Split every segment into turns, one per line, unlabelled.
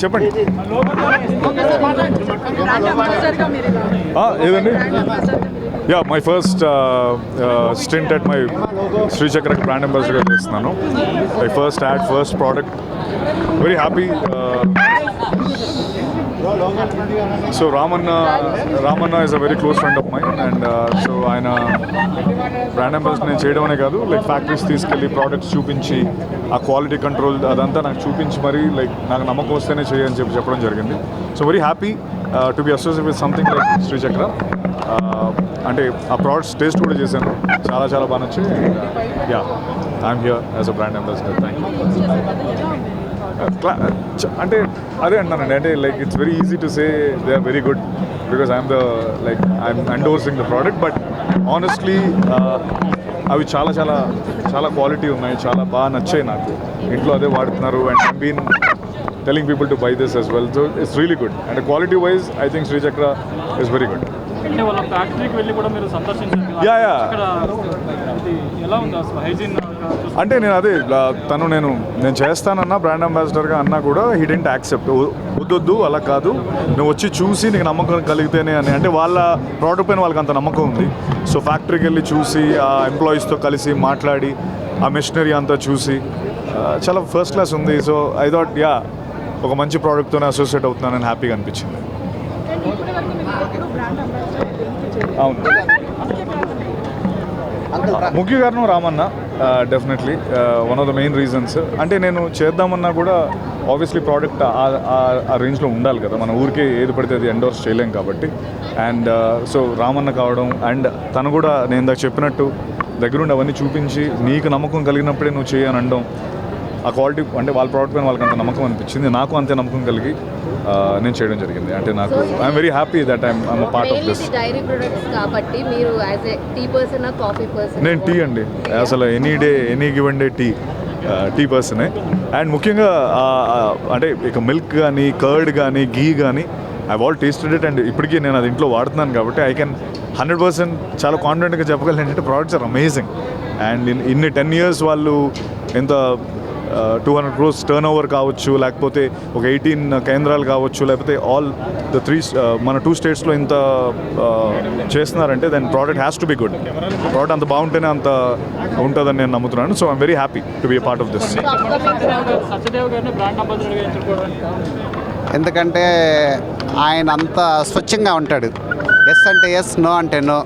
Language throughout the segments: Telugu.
చెప్పండి ఏదండి yeah my first stint at my Srichakra brand అంబాసిడర్గా చేస్తున్నాను. My first ad first product very happy. So Ramanna is a very close friend of mine and so ఆయన బ్రాండ్ అంబాసిడర్ నేను చేయడం అనే కాదు, లైక్ ఫ్యాక్టరీస్ తీసుకెళ్ళి ప్రోడక్ట్స్ చూపించి ఆ క్వాలిటీ కంట్రోల్ అదంతా నాకు చూపించి మరి లైక్ నాకు నమ్మకం వస్తేనే చేయని చెప్పడం జరిగింది. So very happy to be associate with something like Srichakra. అంటే ఆ ప్రోడక్ట్స్ టేస్ట్ కూడా చేశాను, చాలా చాలా బాగా నచ్చాయి. Yeah I'm here as a brand ambassador. Thank you. అంటే అదే అంటానండి, అంటే like it's very easy to say they are very good because I'm I'm endorsing the product, but honestly అవి చాలా చాలా చాలా క్వాలిటీ ఉన్నాయి, చాలా బాగా నచ్చాయి నాకు. ఇంట్లో అదే వాడుతున్నారు and I been telling people to buy this as well, so it's really good and quality wise I think Srichakra is very good.
అంటే వాళ్ళ ఫ్యాక్టరీకి వెళ్ళి కూడా మీరు సందర్శించారు కదా,
యా
అక్కడ ఇది ఎలా ఉంది అసలు హైజీన్?
అంటే నేను అదే నేను చేస్తానన్నా బ్రాండ్ అంబాసిడర్గా అన్నా కూడా హీ డెంట్ యాక్సెప్ట్. వద్దొద్దు అలా కాదు, నువ్వు వచ్చి చూసి నీకు నమ్మకం కలిగితేనే అని. అంటే వాళ్ళ ప్రోడక్ట్ పైన వాళ్ళకి అంత నమ్మకం ఉంది. సో ఫ్యాక్టరీకి వెళ్ళి చూసి ఆ ఎంప్లాయీస్తో కలిసి మాట్లాడి ఆ మెషినరీ అంతా చూసి చాలా ఫస్ట్ క్లాస్ ఉంది. సో ఐ థాట్ యా ఒక మంచి ప్రోడక్ట్తోనే అసోసియేట్ అవుతున్నానని హ్యాపీగా అనిపించింది. అవును, ముఖ్య కారణం Ramanna definitely one of the main reasons. అంటే నేను చేద్దామన్నా కూడా ఆబ్వియస్లీ ప్రోడక్ట్ ఆ రేంజ్లో ఉండాలి కదా, మన ఊరికే ఏది పడితే అది ఎండోర్స్ చేయలేం కాబట్టి. అండ్ సో రామన్న కావడం అండ్ తను కూడా నేను ఇందాక చెప్పినట్టు దగ్గరుండి అవన్నీ చూపించి నీకు నమ్మకం కలిగినప్పుడే నువ్వు చేయని అనడం, ఆ క్వాలిటీ అంటే వాళ్ళ ప్రోడక్ట్ పైన వాళ్ళకి అంత నమ్మకం అనిపించింది, నాకు అంతే నమ్మకం కలిగి నేను చేయడం జరిగింది. అంటే నాకు I'm very happy that I'm part of this. నేను టీ అండి, అసలు any day any given day tea పర్సనే. అండ్ ముఖ్యంగా అంటే ఇక మిల్క్ కానీ కర్డ్ కానీ గీ కానీ I all tasted it and ఇప్పటికీ నేను అది ఇంట్లో వాడుతున్నాను కాబట్టి ఐ కెన్ 100% చాలా కాన్ఫిడెంట్గా చెప్పగలను ఏంటంటే ప్రోడక్ట్స్ ఆర్ అమేజింగ్. అండ్ ఇన్ని 10 years వాళ్ళు ఎంత 200 crores టర్న్ ఓవర్ కావచ్చు, లేకపోతే ఒక 18 కేంద్రాలు కావచ్చు, లేకపోతే ఆల్ ద 3 మన 2 states ఇంత చేస్తున్నారంటే then product has to be good. Product అంత బాగుంటేనే అంత ఉంటుందని నేను నమ్ముతున్నాను. So I'm very happy to be a part of this.
ఎందుకంటే ఆయన అంత స్వచ్ఛంగా ఉంటాడు. ఎస్ అంటే ఎస్, నో అంటే నో.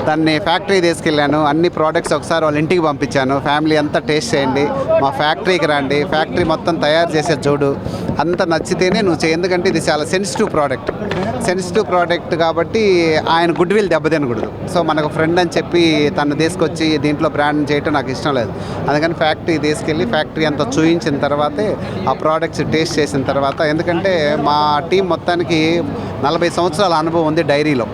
దాన్ని ఫ్యాక్టరీ తీసుకెళ్ళాను, అన్ని ప్రోడక్ట్స్ ఒకసారి వాళ్ళ ఇంటికి పంపించాను. ఫ్యామిలీ అంతా టేస్ట్ చేయండి, మా ఫ్యాక్టరీకి రండి, ఫ్యాక్టరీ మొత్తం తయారు చేసే చూడు, అంత నచ్చితేనే నువ్వు చేయి. ఎందుకంటే ఇది చాలా సెన్సిటివ్ ప్రోడక్ట్ కాబట్టి ఆయన గుడ్ విల్ దెబ్బతినకూడదు. సో మనకు ఫ్రెండ్ అని చెప్పి తను తీసుకొచ్చి దీంట్లో బ్రాండ్ చేయటం నాకు ఇష్టం లేదు. అందుకని ఫ్యాక్టరీ తీసుకెళ్ళి ఫ్యాక్టరీ అంతా చూయించిన తర్వాతే ఆ ప్రోడక్ట్స్ టేస్ట్ చేసిన తర్వాత, ఎందుకంటే మా టీం మొత్తానికి 40 సంవత్సరాల అనుభవం ఉంది డైరీలో.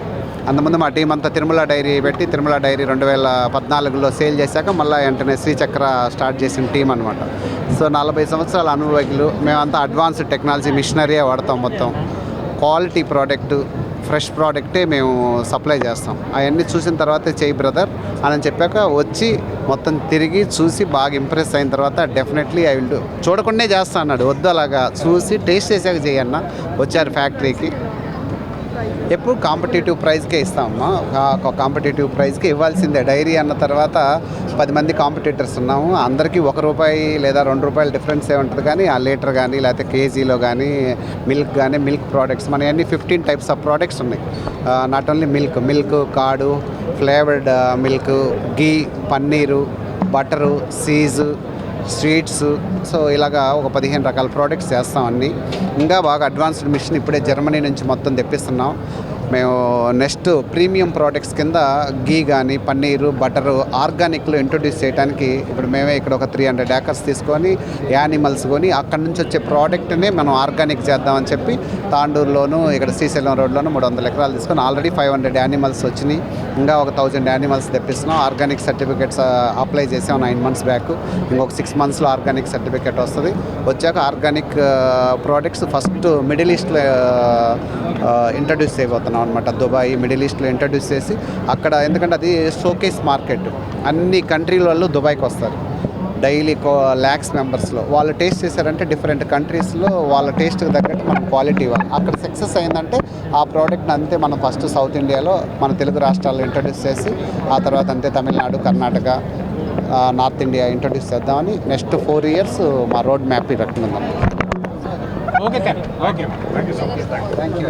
అంతకుముందు మా టీం అంతా తిరుమల డైరీ పెట్టి తిరుమల డైరీ 2014లో సేల్ చేశాక మళ్ళీ వెంటనే శ్రీచక్ర స్టార్ట్ చేసిన టీం అనమాట. సో 40 సంవత్సరాల అనుభవజ్ఞులు మేమంతా. అడ్వాన్స్డ్ టెక్నాలజీ మిషనరీయే వాడతాం, మొత్తం క్వాలిటీ ప్రోడక్ట్ ఫ్రెష్ ప్రోడక్టే మేము సప్లై చేస్తాం. అవన్నీ చూసిన తర్వాతే చేయి బ్రదర్ అని చెప్పాక వచ్చి మొత్తం తిరిగి చూసి బాగా ఇంప్రెస్ అయిన తర్వాత డెఫినెట్లీ ఐ విల్ డూ. చూడకుండానే చేస్తా అన్నాడు, వద్దు అలాగా చూసి టేస్ట్ చేసాక చేయన్న. వచ్చారు ఫ్యాక్టరీకి, ఎప్పుడు కాంపిటేటివ్ ప్రైస్కే ఇస్తామమ్మా. ఒక కాంపిటేటివ్ ప్రైస్కి ఇవ్వాల్సిందే. డైరీ అన్న తర్వాత 10 మంది కాంపిటేటర్స్ ఉన్నాము, అందరికీ ₹1 లేదా ₹2 డిఫరెన్స్ ఉంటుంది. కానీ ఆ లీటర్ కానీ లేకపోతే కేజీలో కానీ మిల్క్ ప్రోడక్ట్స్ మన అన్ని 15 types ఆఫ్ ప్రోడక్ట్స్ ఉన్నాయి. నాట్ ఓన్లీ మిల్క్ కాడు, flavoured milk, ghee, paneer, butter, cheese, sweets. So ఇలాగా ఒక 15 రకాల ప్రోడక్ట్స్ చేస్తాం అన్నీ. ఇంకా బాగా అడ్వాన్స్డ్ మిషన్ ఇప్పుడే జర్మనీ నుంచి మొత్తం తెప్పిస్తున్నాం. మేము నెక్స్ట్ ప్రీమియం ప్రోడక్ట్స్ కింద గీ కానీ పన్నీరు, బటరు ఆర్గానిక్లో ఇంట్రొడ్యూస్ చేయడానికి ఇప్పుడు మేమే ఇక్కడ ఒక 300 acres తీసుకొని యానిమల్స్ కొని అక్కడి నుంచి వచ్చే ప్రోడక్ట్ని మనం ఆర్గానిక్ చేద్దామని చెప్పి తాండూరులోను ఇక్కడ శ్రీశైలం రోడ్లోను 300 ఎకరాలు తీసుకొని ఆల్రెడీ 500 యానిమల్స్ వచ్చినాయి. ఇంకా ఒక 1000 యానిమల్స్ తెప్పిస్తున్నాం. ఆర్గానిక్ సర్టిఫికేట్స్ అప్లై చేసాం 9 months బ్యాక్. ఇంకొక 6 monthsలో ఆర్గానిక్ సర్టిఫికేట్ వస్తుంది. వచ్చాక ఆర్గానిక్ ప్రోడక్ట్స్ ఫస్ట్ మిడిల్ ఈస్ట్లో ఇంట్రడ్యూస్ చేయబోతున్నాం అనమాట. దుబాయ్, మిడిల్ ఈస్ట్లో ఇంట్రడ్యూస్ చేసి అక్కడ, ఎందుకంటే అది షోకేస్ మార్కెట్, అన్ని కంట్రీల వాళ్ళు దుబాయ్కి వస్తారు. డైలీ ల్యాక్స్ మెంబర్స్లో వాళ్ళు టేస్ట్ చేశారంటే డిఫరెంట్ కంట్రీస్లో వాళ్ళ టేస్ట్కి తగ్గట్టు మనం క్వాలిటీ ఇవ్వాలి. అక్కడ సక్సెస్ అయిందంటే ఆ ప్రోడక్ట్ని అంతే మనం ఫస్ట్ సౌత్ ఇండియాలో మన తెలుగు రాష్ట్రాల్లో ఇంట్రడ్యూస్ చేసి ఆ తర్వాత అంతే Tamil Nadu, Karnataka, north India introduce చేద్దామని నెక్స్ట్ 4 years మా రోడ్ మ్యాప్ పెట్టుకుందాం.
Okay sir, okay.
Thank you.